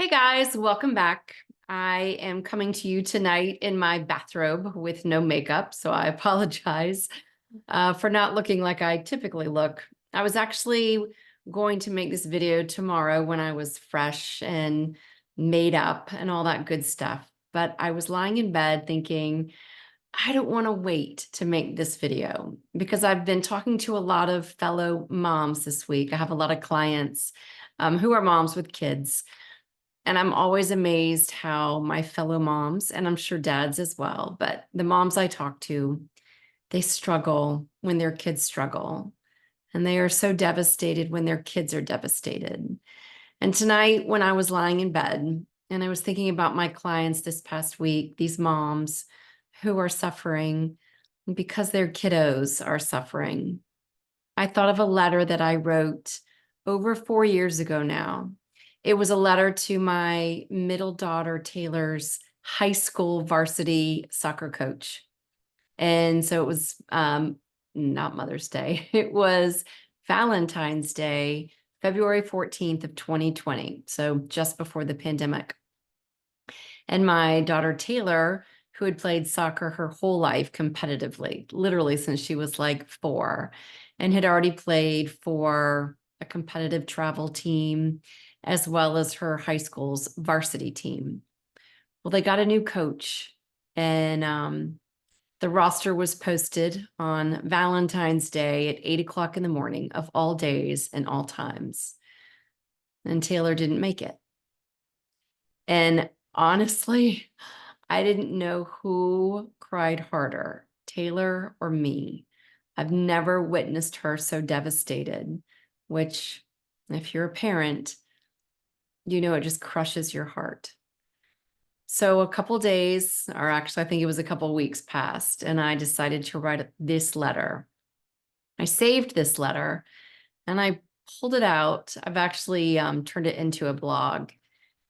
Hey guys, welcome back. I am coming to you tonight in my bathrobe with no makeup, so I apologize for not looking like I typically look. I was actually going to make this video tomorrow when I was fresh and made up and all that good stuff, but I was lying in bed thinking, I don't want to wait to make this video because I've been talking to a lot of fellow moms this week. I have a lot of clients who are moms with kids. And I'm always amazed how my fellow moms, and I'm sure dads as well, but the moms I talk to, they struggle when their kids struggle. And they are so devastated when their kids are devastated. And tonight, when I was lying in bed and I was thinking about my clients this past week, these moms who are suffering because their kiddos are suffering, I thought of a letter that I wrote over 4 years ago now. It was a letter to my middle daughter, Taylor's high school varsity soccer coach. And so it was not Mother's Day. It was Valentine's Day, February 14th of 2020. So just before the pandemic. And my daughter, Taylor, who had played soccer her whole life competitively, literally since she was like 4, and had already played for a competitive travel team, as well as her high school's varsity team. Well, they got a new coach, and the roster was posted on Valentine's Day at 8 o'clock in the morning of all days and all times. And Taylor didn't make it. And honestly, I didn't know who cried harder, Taylor or me. I've never witnessed her so devastated, which, if you're a parent, you know it just crushes your heart. So a couple days, or actually I think it was a couple weeks passed, and I decided to write this letter. I saved this letter and I pulled it out. I've actually turned it into a blog,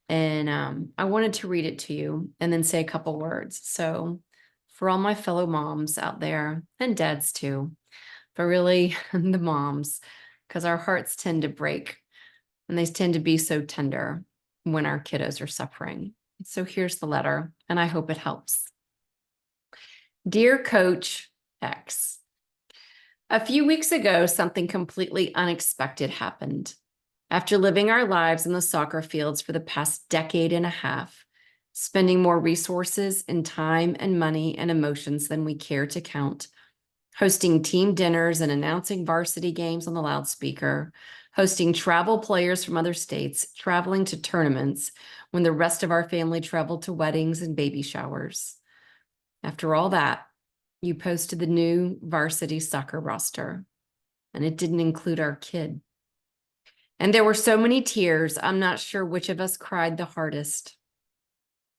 and I wanted to read it to you and then say a couple words. So for all my fellow moms out there, and dads too, but really the moms, because our hearts tend to break and they tend to be so tender when our kiddos are suffering. So here's the letter, and I hope it helps. Dear Coach X, a few weeks ago, something completely unexpected happened. After living our lives in the soccer fields for the past decade and a half, spending more resources and time and money and emotions than we care to count, hosting team dinners and announcing varsity games on the loudspeaker, hosting travel players from other states, traveling to tournaments when the rest of our family traveled to weddings and baby showers. After all that, you posted the new varsity soccer roster, and it didn't include our kid. And there were so many tears, I'm not sure which of us cried the hardest.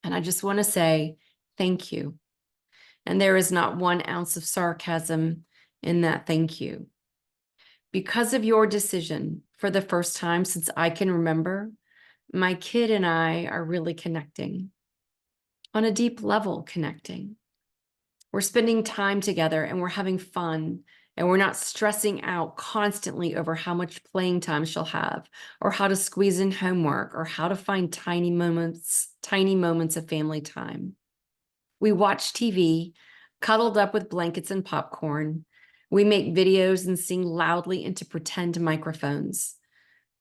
And I just want to say thank you. And there is not 1 ounce of sarcasm in that thank you. Because of your decision, for the first time since I can remember, my kid and I are really connecting, on a deep level connecting. We're spending time together and we're having fun, and we're not stressing out constantly over how much playing time she'll have, or how to squeeze in homework, or how to find tiny moments of family time. We watch TV, cuddled up with blankets and popcorn. We make videos and sing loudly into pretend microphones.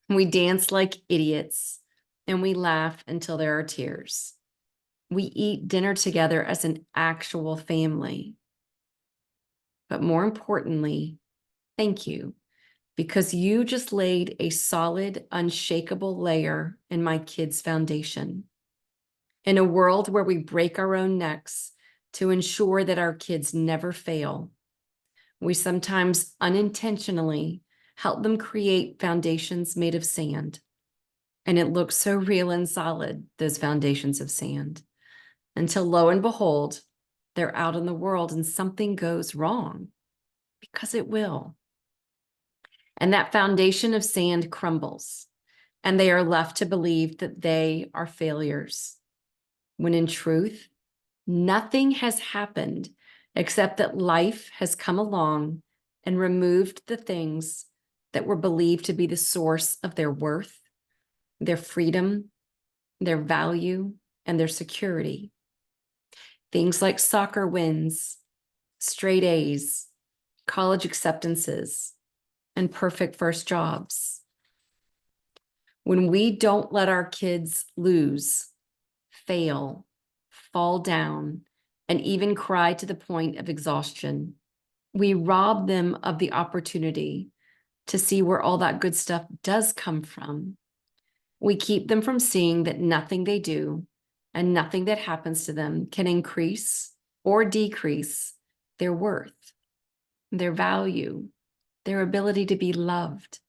We dance like idiots, and we laugh until there are tears. We eat dinner together as an actual family. But more importantly, thank you, because you just laid a solid, unshakable layer in my kids' foundation. In a world where we break our own necks to ensure that our kids never fail, we sometimes unintentionally help them create foundations made of sand. And it looks so real and solid, those foundations of sand, until lo and behold, they're out in the world and something goes wrong, because it will. And that foundation of sand crumbles, and they are left to believe that they are failures, when in truth, nothing has happened except that life has come along and removed the things that were believed to be the source of their worth, their freedom, their value, and their security. Things like soccer wins, straight A's, college acceptances, and perfect first jobs. When we don't let our kids lose, fail, fall down, and even cry to the point of exhaustion, we rob them of the opportunity to see where all that good stuff does come from. We keep them from seeing that nothing they do and nothing that happens to them can increase or decrease their worth, their value, their ability to be loved.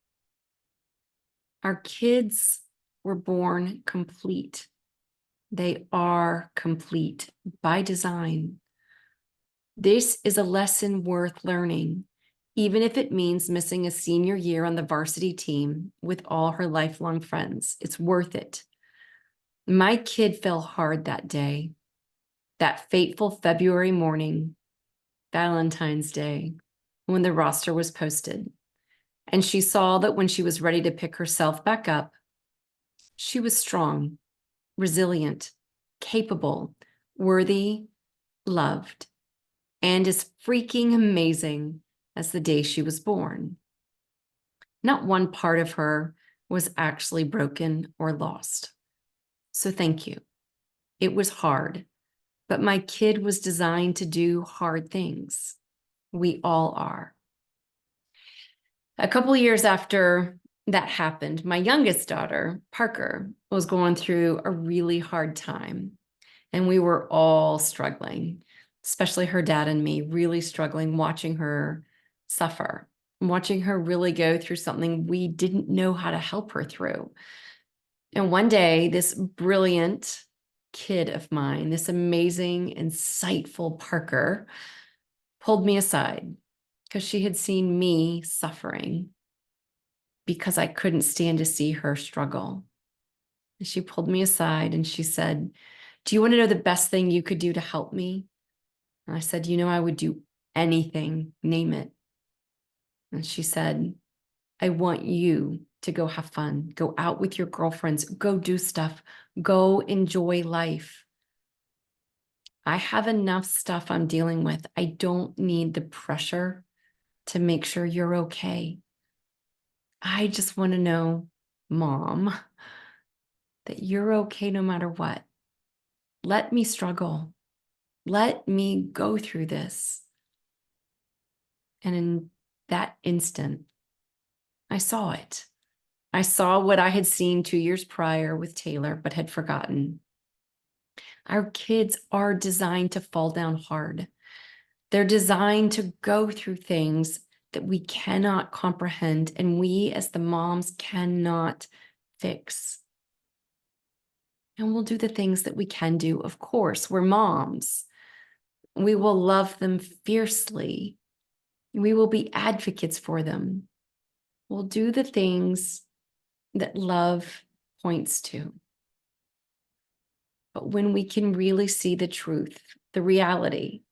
Our kids were born complete. They are complete by design. This is a lesson worth learning, even if it means missing a senior year on the varsity team with all her lifelong friends. It's worth it. My kid fell hard that day, that fateful February morning, Valentine's Day, when the roster was posted. And she saw that when she was ready to pick herself back up, she was strong, resilient, capable, worthy, loved, and as freaking amazing as the day she was born. Not one part of her was actually broken or lost. So thank you. It was hard, but my kid was designed to do hard things. We all are. A couple of years after that happened, my youngest daughter, Parker, was going through a really hard time. And we were all struggling, especially her dad and me, really struggling, watching her suffer, watching her really go through something we didn't know how to help her through. And one day, this brilliant kid of mine, this amazing, insightful Parker, pulled me aside because she had seen me suffering because I couldn't stand to see her struggle. And she pulled me aside and she said, "Do you want to know the best thing you could do to help me?" And I said, I would do anything, name it. And she said, "I want you to go have fun, go out with your girlfriends, go do stuff, go enjoy life. I have enough stuff I'm dealing with. I don't need the pressure to make sure you're okay. I just want to know, Mom, that you're okay no matter what. Let me struggle. Let me go through this." And in that instant, I saw it. I saw what I had seen 2 years prior with Taylor, but had forgotten. Our kids are designed to fall down hard. They're designed to go through things that we cannot comprehend, and we as the moms cannot fix. And we'll do the things that we can do. Of course, we're moms. We will love them fiercely. We will be advocates for them. We'll do the things that love points to. But when we can really see the truth, the reality,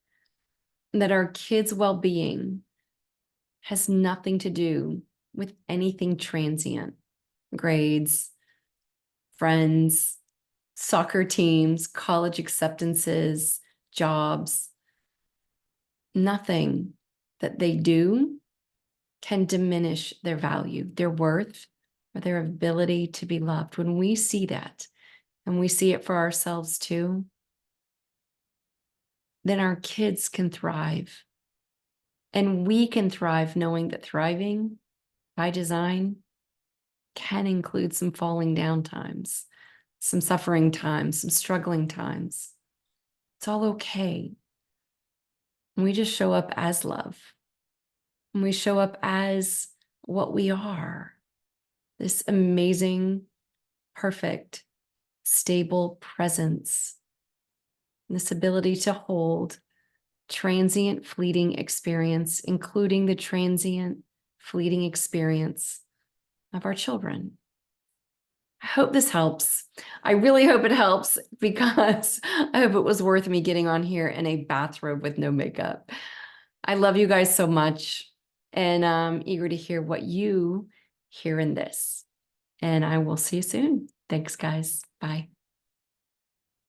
that our kids' well-being has nothing to do with anything transient, grades, friends, soccer teams, college acceptances, jobs, nothing that they do can diminish their value, their worth, or their ability to be loved. When we see that, and we see it for ourselves too, then our kids can thrive. And we can thrive knowing that thriving by design can include some falling down times, some suffering times, some struggling times. It's all okay. And we just show up as love. And we show up as what we are, this amazing, perfect, stable presence, this ability to hold transient, fleeting experience, including the transient, fleeting experience of our children. I hope this helps. I really hope it helps, because I hope it was worth me getting on here in a bathrobe with no makeup. I love you guys so much, and I'm eager to hear what you hear in this. And I will see you soon. Thanks, guys. Bye.